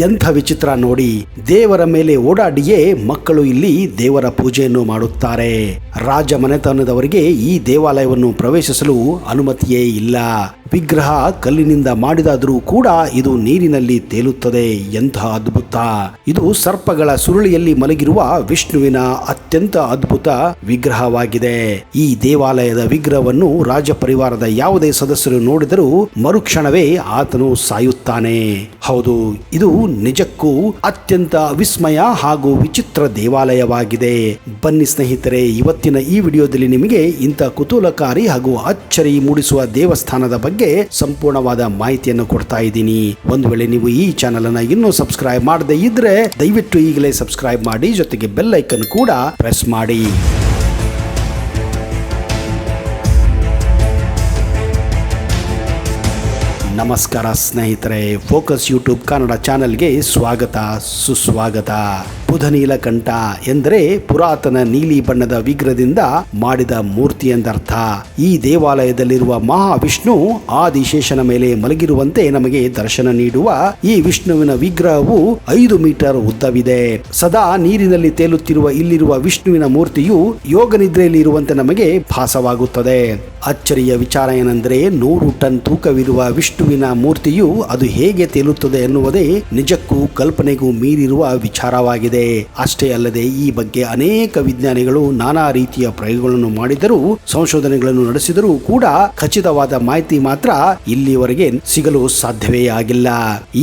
ಎಂಥ ವಿಚಿತ್ರ ನೋಡಿ, ದೇವರ ಮೇಲೆ ಓಡಾಡಿಯೇ ಮಕ್ಕಳು ಇಲ್ಲಿ ದೇವರ ಪೂಜೆಯನ್ನು ಮಾಡುತ್ತಾರೆ. ರಾಜ ಮನೆತನದವರಿಗೆ ಈ ದೇವಾಲಯವನ್ನು ಪ್ರವೇಶಿಸಲು ಅನುಮತಿಯೇ ಇಲ್ಲ. ವಿಗ್ರಹ ಕಲ್ಲಿನಿಂದ ಮಾಡಿದಾದರೂ ಕೂಡ ಇದು ನೀರಿನಲ್ಲಿ ತೇಲುತ್ತದೆ. ಎಂಥ ಅದ್ಭುತ! ಇದು ಸರ್ಪಗಳ ಸುರುಳಿಯಲ್ಲಿ ಮಲಗಿರುವ ವಿಷ್ಣುವಿನ ಅತ್ಯಂತ ಅದ್ಭುತ ವಿಗ್ರಹವಾಗಿದೆ. ಈ ದೇವಾಲಯದ ವಿಗ್ರಹವನ್ನು ರಾಜ ಪರಿವಾರದ ಯಾವುದೇ ಸದಸ್ಯರು ನೋಡಿದರೂ ಮರುಕ್ಷಣವೇ ಆತನು ಸಾಯುತ್ತಾನೆ. ಹೌದು, ಇದು ನಿಜಕ್ಕೂ ಅತ್ಯಂತ ವಿಸ್ಮಯ ಹಾಗೂ ವಿಚಿತ್ರ ದೇವಾಲಯವಾಗಿದೆ. ಬನ್ನಿ ಸ್ನೇಹಿತರೆ, ಇವತ್ತಿನ ಈ ವಿಡಿಯೋದಲ್ಲಿ ನಿಮಗೆ ಇಂಥ ಕುತೂಹಲಕಾರಿ ಹಾಗೂ ಅಚ್ಚರಿ ಮೂಡಿಸುವ ದೇವಸ್ಥಾನದ ಬಗ್ಗೆ ಸಂಪೂರ್ಣವಾದ ಮಾಹಿತಿಯನ್ನು ಕೊಡ್ತಾ ಇದ್ದೀನಿ. ಒಂದು ವೇಳೆ ನೀವು ಈ ಚಾನೆಲ್ ಅನ್ನು ಇನ್ನೂ ಸಬ್ಸ್ಕ್ರೈಬ್ ಮಾಡದೇ ಇದ್ರೆ ದಯವಿಟ್ಟು ಈಗಲೇ ಸಬ್ಸ್ಕ್ರೈಬ್ ಮಾಡಿ, ಜೊತೆಗೆ ಬೆಲ್ ಐಕನ್ ಕೂಡ ಪ್ರೆಸ್ ಮಾಡಿ. ನಮಸ್ಕಾರ ಸ್ನೇಹಿತರೆ, ಫೋಕಸ್ ಯೂಟ್ಯೂಬ್ ಕನ್ನಡ ಚಾನೆಲ್ಗೆ ಸ್ವಾಗತ ಸುಸ್ವಾಗತ. ಬುಧ ನೀಲಕಂಠ ಎಂದರೆ ಪುರಾತನ ನೀಲಿ ಬಣ್ಣದ ವಿಗ್ರಹದಿಂದ ಮಾಡಿದ ಮೂರ್ತಿ ಎಂದರ್ಥ. ಈ ದೇವಾಲಯದಲ್ಲಿರುವ ಮಹಾವಿಷ್ಣು ಆದಿಶೇಷನ ಮೇಲೆ ಮಲಗಿರುವಂತೆ ನಮಗೆ ದರ್ಶನ ನೀಡುವ ಈ ವಿಷ್ಣುವಿನ ವಿಗ್ರಹವು 5 ಮೀಟರ್ ಉದ್ದವಿದೆ. ಸದಾ ನೀರಿನಲ್ಲಿ ತೇಲುತ್ತಿರುವ ಇಲ್ಲಿರುವ ವಿಷ್ಣುವಿನ ಮೂರ್ತಿಯು ಯೋಗ ನಿದ್ರೆಯಲ್ಲಿ ಇರುವಂತೆ ನಮಗೆ ಭಾಸವಾಗುತ್ತದೆ. ಅಚ್ಚರಿಯ ವಿಚಾರ ಏನೆಂದರೆ 100 ಟನ್ ತೂಕವಿರುವ ವಿಷ್ಣುವಿನ ಮೂರ್ತಿಯು ಅದು ಹೇಗೆ ತೇಲುತ್ತದೆ ಎನ್ನುವುದೇ ನಿಜಕ್ಕೂ ಕಲ್ಪನೆಗೂ ಮೀರಿರುವ ವಿಚಾರವಾಗಿದೆ. ಅಷ್ಟೇ ಅಲ್ಲದೆ ಈ ಬಗ್ಗೆ ಅನೇಕ ವಿಜ್ಞಾನಿಗಳು ನಾನಾ ರೀತಿಯ ಪ್ರಯೋಗಗಳನ್ನು ಮಾಡಿದರೂ, ಸಂಶೋಧನೆಗಳನ್ನು ನಡೆಸಿದರೂ ಕೂಡ ಖಚಿತವಾದ ಮಾಹಿತಿ ಮಾತ್ರ ಇಲ್ಲಿವರೆಗೆ ಸಿಗಲು ಸಾಧ್ಯವೇ ಆಗಿಲ್ಲ.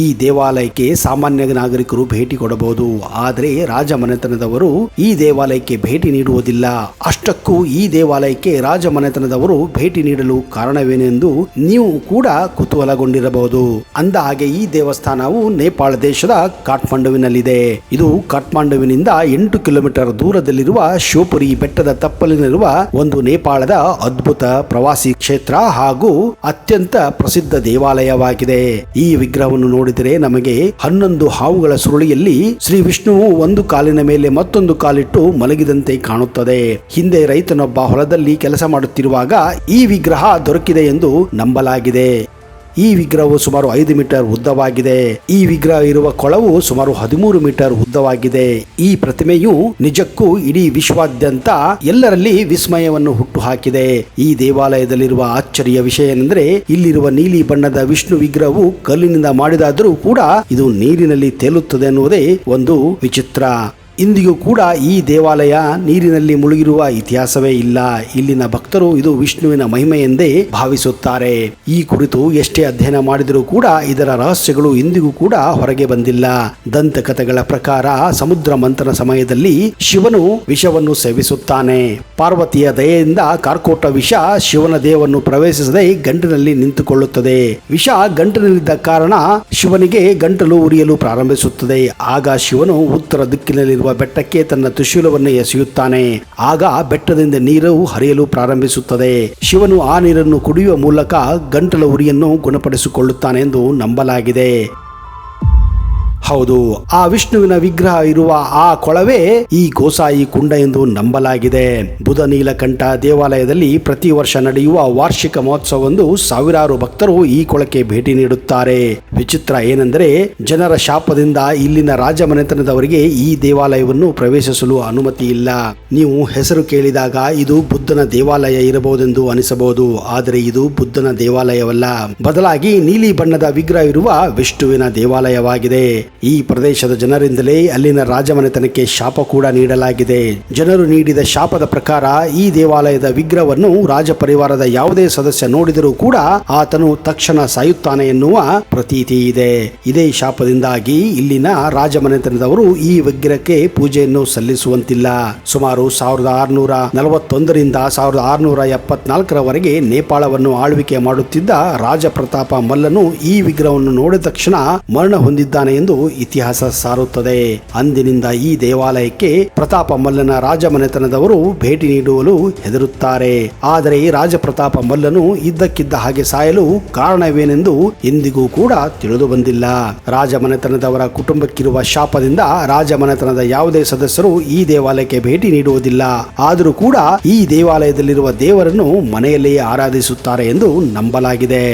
ಈ ದೇವಾಲಯಕ್ಕೆ ಸಾಮಾನ್ಯ ನಾಗರಿಕರು ಭೇಟಿ ಕೊಡಬಹುದು, ಆದರೆ ರಾಜ ಮನೆತನದವರು ಈ ದೇವಾಲಯಕ್ಕೆ ಭೇಟಿ ನೀಡುವುದಿಲ್ಲ. ಅಷ್ಟಕ್ಕೂ ಈ ದೇವಾಲಯಕ್ಕೆ ರಾಜ ಮನೆತನದವರು ಭೇಟಿ ನೀಡಲು ಕಾರಣವೇನೆಂದು ನೀವು ಕೂಡ ಕುತೂಹಲಗೊಂಡಿರಬಹುದು. ಅಂದ ಹಾಗೆ ಈ ದೇವಸ್ಥಾನವು ನೇಪಾಳ ದೇಶದ ಕಾಠ್ಮಂಡುವಿನಲ್ಲಿದೆ. ಇದು ಕಾಠ್ಮಂಡುವಿನಿಂದ 8 ಕಿಲೋಮೀಟರ್ ದೂರದಲ್ಲಿರುವ ಶಿವಪುರಿ ಬೆಟ್ಟದ ತಪ್ಪಲಿನಲ್ಲಿರುವ ಒಂದು ನೇಪಾಳದ ಅದ್ಭುತ ಪ್ರವಾಸಿ ಕ್ಷೇತ್ರ ಹಾಗೂ ಅತ್ಯಂತ ಪ್ರಸಿದ್ಧ ದೇವಾಲಯವಾಗಿದೆ. ಈ ವಿಗ್ರಹವನ್ನು ನೋಡಿದರೆ ನಮಗೆ 11 ಹಾವುಗಳ ಸುರುಳಿಯಲ್ಲಿ ಶ್ರೀ ವಿಷ್ಣುವು ಒಂದು ಕಾಲಿನ ಮೇಲೆ ಮತ್ತೊಂದು ಕಾಲಿಟ್ಟು ಮಲಗಿದಂತೆ ಕಾಣುತ್ತದೆ. ಹಿಂದೆ ರೈತನೊಬ್ಬ ಹೊಲದಲ್ಲಿ ಕೆಲಸ ಮಾಡುತ್ತಿರುವಾಗ ಈ ವಿಗ್ರಹ ದೊರಕಿದೆ ಎಂದು ನಂಬಲಾಗಿದೆ. ಈ ವಿಗ್ರಹವು ಸುಮಾರು 5 ಮೀಟರ್ ಉದ್ದವಾಗಿದೆ. ಈ ವಿಗ್ರಹ ಇರುವ ಕೊಳವು ಸುಮಾರು 13 ಮೀಟರ್ ಉದ್ದವಾಗಿದೆ. ಈ ಪ್ರತಿಮೆಯು ನಿಜಕ್ಕೂ ಇಡೀ ವಿಶ್ವಾದ್ಯಂತ ಎಲ್ಲರಲ್ಲಿ ವಿಸ್ಮಯವನ್ನು ಹುಟ್ಟು ಹಾಕಿದೆ. ಈ ದೇವಾಲಯದಲ್ಲಿರುವ ಆಶ್ಚರ್ಯ ವಿಷಯ ಏನೆಂದರೆ, ಇಲ್ಲಿರುವ ನೀಲಿ ಬಣ್ಣದ ವಿಷ್ಣು ವಿಗ್ರಹವು ಕಲ್ಲಿನಿಂದ ಮಾಡಿದಾದರೂ ಕೂಡ ಇದು ನೀರಿನಲ್ಲಿ ತೇಲುತ್ತದೆ ಎನ್ನುವುದೇ ಒಂದು ವಿಚಿತ್ರ. ಇಂದಿಗೂ ಕೂಡ ಈ ದೇವಾಲಯ ನೀರಿನಲ್ಲಿ ಮುಳುಗಿರುವ ಇತಿಹಾಸವೇ ಇಲ್ಲ. ಇಲ್ಲಿನ ಭಕ್ತರು ಇದು ವಿಷ್ಣುವಿನ ಮಹಿಮೆ ಎಂದೇ ಭಾವಿಸುತ್ತಾರೆ. ಈ ಕುರಿತು ಎಷ್ಟೇ ಅಧ್ಯಯನ ಮಾಡಿದರೂ ಕೂಡ ಇದರ ರಹಸ್ಯಗಳು ಇಂದಿಗೂ ಕೂಡ ಹೊರಗೆ ಬಂದಿಲ್ಲ. ದಂತಕಥೆಗಳ ಪ್ರಕಾರ ಸಮುದ್ರ ಮಂಥನ ಸಮಯದಲ್ಲಿ ಶಿವನು ವಿಷವನ್ನು ಸೇವಿಸುತ್ತಾನೆ. ಪಾರ್ವತಿಯ ದಯೆಯಿಂದ ಕಾರ್ಕೋಟ ವಿಷ ಶಿವನ ದೇಹವನ್ನು ಪ್ರವೇಶಿಸದೆ ಗಂಟಿನಲ್ಲಿ ನಿಂತುಕೊಳ್ಳುತ್ತದೆ. ವಿಷ ಗಂಟಿನಲ್ಲಿದ್ದ ಕಾರಣ ಶಿವನಿಗೆ ಗಂಟಲು ಉರಿಯಲು ಪ್ರಾರಂಭಿಸುತ್ತದೆ. ಆಗ ಶಿವನು ಉತ್ತರ ದಿಕ್ಕಿನಲ್ಲಿರುವ ಬೆಟ್ಟಕ್ಕೆ ತನ್ನ ತ್ರಿಶೂಲವನ್ನು ಎಸೆಯುತ್ತಾನೆ. ಆಗ ಬೆಟ್ಟದಿಂದ ನೀರು ಹರಿಯಲು ಪ್ರಾರಂಭಿಸುತ್ತದೆ. ಶಿವನು ಆ ನೀರನ್ನು ಕುಡಿಯುವ ಮೂಲಕ ಗಂಟಲ ಉರಿಯನ್ನು ಗುಣಪಡಿಸಿಕೊಳ್ಳುತ್ತಾನೆ ಎಂದು ನಂಬಲಾಗಿದೆ. ಹೌದು, ಆ ವಿಷ್ಣುವಿನ ವಿಗ್ರಹ ಇರುವ ಆ ಕೊಳವೇ ಈ ಗೋಸಾಯಿ ಕುಂಡ ಎಂದು ನಂಬಲಾಗಿದೆ. ಬುಧ ನೀಲಕಂಠ ದೇವಾಲಯದಲ್ಲಿ ಪ್ರತಿ ವರ್ಷ ನಡೆಯುವ ವಾರ್ಷಿಕ ಮಹೋತ್ಸವವೊಂದು ಸಾವಿರಾರು ಭಕ್ತರು ಈ ಕೊಳಕ್ಕೆ ಭೇಟಿ ನೀಡುತ್ತಾರೆ. ವಿಚಿತ್ರ ಏನೆಂದರೆ, ಜನರ ಶಾಪದಿಂದ ಇಲ್ಲಿನ ರಾಜ ಮನೆತನದವರಿಗೆ ಈ ದೇವಾಲಯವನ್ನು ಪ್ರವೇಶಿಸಲು ಅನುಮತಿ ಇಲ್ಲ. ನೀವು ಹೆಸರು ಕೇಳಿದಾಗ ಇದು ಬುದ್ಧನ ದೇವಾಲಯ ಇರಬಹುದೆಂದು ಅನಿಸಬಹುದು, ಆದರೆ ಇದು ಬುದ್ಧನ ದೇವಾಲಯವಲ್ಲ, ಬದಲಾಗಿ ನೀಲಿ ಬಣ್ಣದ ವಿಗ್ರಹ ಇರುವ ವಿಷ್ಣುವಿನ ದೇವಾಲಯವಾಗಿದೆ. ಈ ಪ್ರದೇಶದ ಜನರಿಂದಲೇ ಅಲ್ಲಿನ ರಾಜಮನೆತನಕ್ಕೆ ಶಾಪ ಕೂಡ ನೀಡಲಾಗಿದೆ. ಜನರು ನೀಡಿದ ಶಾಪದ ಪ್ರಕಾರ ಈ ದೇವಾಲಯದ ವಿಗ್ರಹವನ್ನು ರಾಜ ಪರಿವಾರದ ಯಾವುದೇ ಸದಸ್ಯ ನೋಡಿದರೂ ಕೂಡ ಆತನು ತಕ್ಷಣ ಸಾಯುತ್ತಾನೆ ಎನ್ನುವ ಪ್ರತೀತಿ ಇದೆ. ಇದೇ ಶಾಪದಿಂದಾಗಿ ಇಲ್ಲಿನ ರಾಜಮನೆತನದವರು ಈ ವಿಗ್ರಹಕ್ಕೆ ಪೂಜೆಯನ್ನು ಸಲ್ಲಿಸುವಂತಿಲ್ಲ. ಸುಮಾರು 1641ರಿಂದ 1674ರವರೆಗೆ ನೇಪಾಳವನ್ನು ಆಳ್ವಿಕೆ ಮಾಡುತ್ತಿದ್ದ ರಾಜ ಪ್ರತಾಪ ಮಲ್ಲನು ಈ ವಿಗ್ರಹವನ್ನು ನೋಡಿದ ತಕ್ಷಣ ಮರಣ ಹೊಂದಿದ್ದಾನೆ ಎಂದು ಇತಿಹಾಸ ಸಾರುತ್ತದೆ. ಅಂದಿನಿಂದ ಈ ದೇವಾಲಯಕ್ಕೆ ಪ್ರತಾಪ ಮಲ್ಲನ ರಾಜ ಮನೆತನದವರು ಭೇಟಿ ನೀಡಲು ಹೆದರುತ್ತಾರೆ. ಆದರೆ ರಾಜ ಪ್ರತಾಪ ಮಲ್ಲನು ಇದ್ದಕ್ಕಿದ್ದ ಹಾಗೆ ಸಾಯಲು ಕಾರಣವೇನೆಂದು ಇಂದಿಗೂ ಕೂಡ ತಿಳಿದು ಬಂದಿಲ್ಲ. ರಾಜ ಮನೆತನದವರ ಕುಟುಂಬಕ್ಕಿರುವ ಶಾಪದಿಂದ ರಾಜ ಮನೆತನದ ಯಾವುದೇ ಸದಸ್ಯರು ಈ ದೇವಾಲಯಕ್ಕೆ ಭೇಟಿ ನೀಡುವುದಿಲ್ಲ. ಆದರೂ ಕೂಡ ಈ ದೇವಾಲಯದಲ್ಲಿರುವ ದೇವರನ್ನು ಮನೆಯಲ್ಲಿಯೇ ಆರಾಧಿಸುತ್ತಾರೆ ಎಂದು ನಂಬಲಾಗಿದೆ.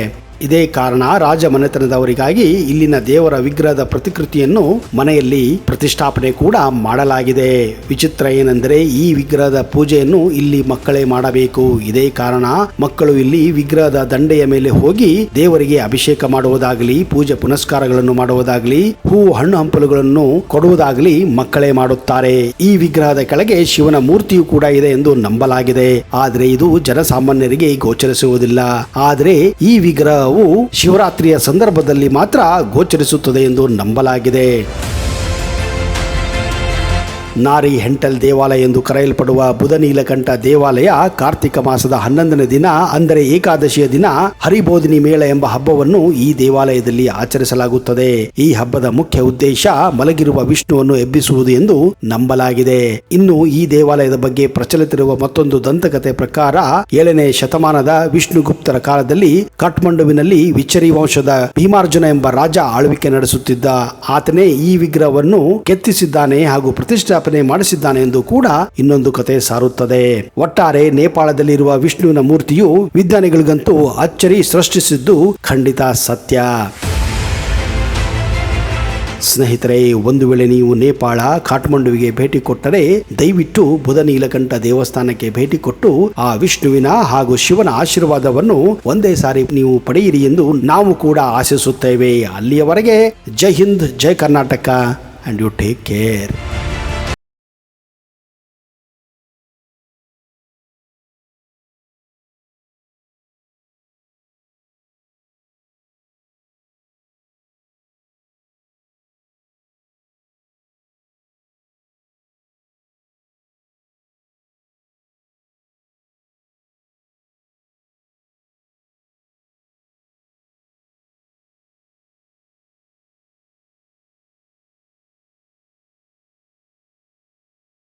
ಇದೇ ಕಾರಣ ರಾಜಮನೆತನದವರಿಗಾಗಿ ಇಲ್ಲಿನ ದೇವರ ವಿಗ್ರಹದ ಪ್ರತಿಕೃತಿಯನ್ನು ಮನೆಯಲ್ಲಿ ಪ್ರತಿಷ್ಠಾಪನೆ ಕೂಡ ಮಾಡಲಾಗಿದೆ. ವಿಚಿತ್ರ ಏನೆಂದರೆ ಈ ವಿಗ್ರಹದ ಪೂಜೆಯನ್ನು ಇಲ್ಲಿ ಮಕ್ಕಳೇ ಮಾಡಬೇಕು. ಇದೇ ಕಾರಣ ಮಕ್ಕಳು ಇಲ್ಲಿ ವಿಗ್ರಹದ ದಂಡೆಯ ಮೇಲೆ ಹೋಗಿ ದೇವರಿಗೆ ಅಭಿಷೇಕ ಮಾಡುವುದಾಗಲಿ, ಪೂಜೆ ಪುನಸ್ಕಾರಗಳನ್ನು ಮಾಡುವುದಾಗಲಿ, ಹೂ ಹಣ್ಣು ಹಂಪಲುಗಳನ್ನು ಕೊಡುವುದಾಗಲಿ ಮಕ್ಕಳೇ ಮಾಡುತ್ತಾರೆ. ಈ ವಿಗ್ರಹದ ಕೆಳಗೆ ಶಿವನ ಮೂರ್ತಿಯು ಕೂಡ ಇದೆ ಎಂದು ನಂಬಲಾಗಿದೆ. ಆದರೆ ಇದು ಜನಸಾಮಾನ್ಯರಿಗೆ ಗೋಚರಿಸುವುದಿಲ್ಲ. ಆದರೆ ಈ ವಿಗ್ರಹವು ಶಿವರಾತ್ರಿಯ ಸಂದರ್ಭದಲ್ಲಿ ಮಾತ್ರ ಗೋಚರಿಸುತ್ತದೆ ಎಂದು ನಂಬಲಾಗಿದೆ. ನಾರಿ ಹೆಂಟಲ್ ದೇವಾಲಯ ಎಂದು ಕರೆಯಲ್ಪಡುವ ಬುಧ ನೀಲಕಂಠ ದೇವಾಲಯ ಕಾರ್ತಿಕ ಮಾಸದ 11ನೇ ದಿನ ಅಂದರೆ ಏಕಾದಶಿಯ ದಿನ ಹರಿಬೋಧಿನಿ ಮೇಳ ಎಂಬ ಹಬ್ಬವನ್ನು ಈ ದೇವಾಲಯದಲ್ಲಿ ಆಚರಿಸಲಾಗುತ್ತದೆ. ಈ ಹಬ್ಬದ ಮುಖ್ಯ ಉದ್ದೇಶ ಮಲಗಿರುವ ವಿಷ್ಣುವನ್ನು ಎಬ್ಬಿಸುವುದು ಎಂದು ನಂಬಲಾಗಿದೆ. ಇನ್ನು ಈ ದೇವಾಲಯದ ಬಗ್ಗೆ ಪ್ರಚಲಿತವಿರುವ ಮತ್ತೊಂದು ದಂತಕತೆ ಪ್ರಕಾರ 7ನೇ ಶತಮಾನದ ವಿಷ್ಣುಗುಪ್ತರ ಕಾಲದಲ್ಲಿ ಕಾಠ್ಮಂಡುವಿನಲ್ಲಿ ವಿಚರಿ ವಂಶದ ಭೀಮಾರ್ಜುನ ಎಂಬ ರಾಜ ಆಳ್ವಿಕೆ ನಡೆಸುತ್ತಿದ್ದ. ಆತನೇ ಈ ವಿಗ್ರಹವನ್ನು ಕೆತ್ತಿಸಿದ್ದಾನೆ ಹಾಗೂ ಪ್ರತಿಷ್ಠಾಪನೆ ಮಾಡಿಸಿದ್ದಾನೆ ಎಂದು ಕೂಡ ಇನ್ನೊಂದು ಕತೆ ಸಾರುತ್ತದೆ. ಒಟ್ಟಾರೆ ನೇಪಾಳದಲ್ಲಿರುವ ವಿಷ್ಣುವಿನ ಮೂರ್ತಿಯು ವಿಜ್ಞಾನಿಗಳಿಗಂತೂ ಅಚ್ಚರಿ ಸೃಷ್ಟಿಸಿದ್ದು ಖಂಡಿತ ಸತ್ಯ. ಸ್ನೇಹಿತರೆ, ಒಂದು ವೇಳೆ ನೀವು ನೇಪಾಳ ಕಾಠ್ಮಂಡುವಿಗೆ ಭೇಟಿ ಕೊಟ್ಟರೆ ದಯವಿಟ್ಟು ಬುಧ ನೀಲಕಂಠ ದೇವಸ್ಥಾನಕ್ಕೆ ಭೇಟಿ ಕೊಟ್ಟು ಆ ವಿಷ್ಣುವಿನ ಹಾಗೂ ಶಿವನ ಆಶೀರ್ವಾದವನ್ನು ಒಂದೇ ಸಾರಿ ನೀವು ಪಡೆಯಿರಿ ಎಂದು ನಾವು ಕೂಡ ಆಶಿಸುತ್ತೇವೆ. ಅಲ್ಲಿಯವರೆಗೆ ಜೈ ಹಿಂದ್, ಜೈ Karnataka, and you take care.